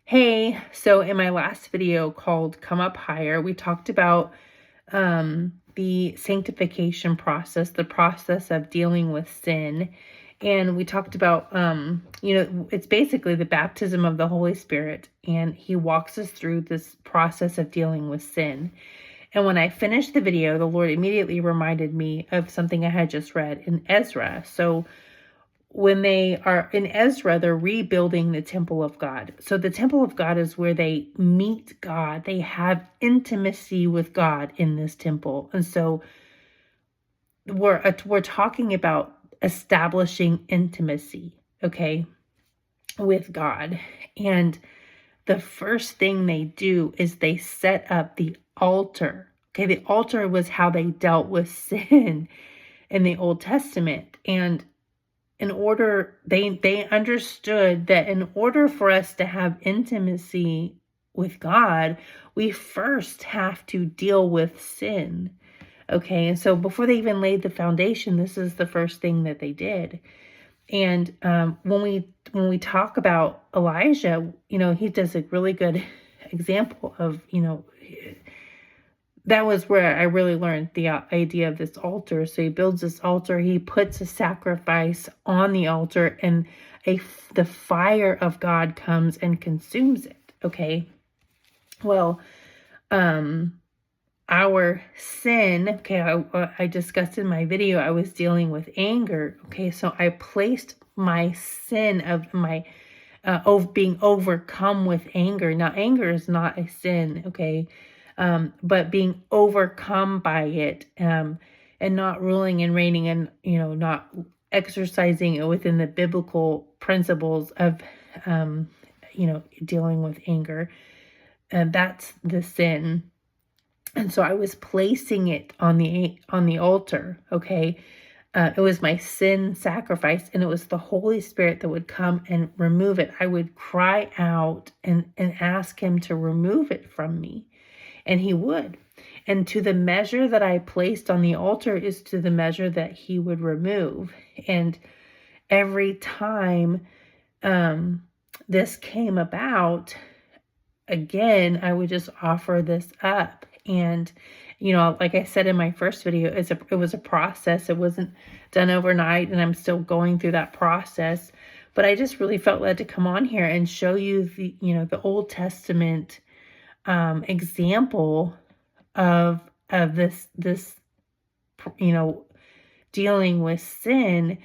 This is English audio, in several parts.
Hey, so in my last video called Come Up Higher, we talked about the sanctification process, the process of dealing with sin. And we talked about, it's basically the baptism of the Holy Spirit. And he walks us through this process of dealing with sin. And when I finished the video, the Lord immediately reminded me of something I had just read in Ezra. So when they are in Ezra, they're rebuilding the temple of God. So the temple of God is where they meet God. They have intimacy with God in this temple. And so we're talking about establishing intimacy, okay, with God. And the first thing they do is they set up the altar. Okay, the altar was how they dealt with sin in the Old Testament. And they understood that in order for us to have intimacy with God, we first have to deal with sin. Okay, and so before they even laid the foundation, this is the first thing that they did. And when we talk about Elijah, he does a really good example of, that was where I really learned the idea of this altar. So he builds this altar, he puts a sacrifice on the altar, and the fire of God comes and consumes it. Okay. Well, our sin, okay, I discussed in my video, I was dealing with anger. Okay. So I placed my sin of my being overcome with anger. Now, anger is not a sin. Okay. But being overcome by it, and not ruling and reigning and, not exercising it within the biblical principles of, dealing with anger. And that's the sin. And so I was placing it on the altar. Okay. It was my sin sacrifice, and it was the Holy Spirit that would come and remove it. I would cry out and ask him to remove it from me. And he would. And to the measure that I placed on the altar is to the measure that he would remove. And every time this came about, again, I would just offer this up. And, like I said in my first video, it was a process. It wasn't done overnight, and I'm still going through that process. But I just really felt led to come on here and show you the Old Testament example of this dealing with sin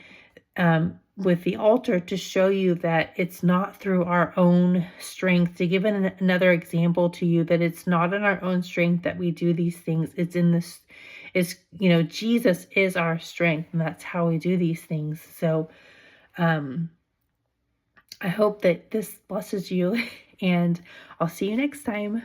with the altar, to show you that it's not through our own strength, to give another example to you that it's not in our own strength that we do these things. It's in this, Jesus is our strength, and that's how we do these things. So I hope that this blesses you, and I'll see you next time.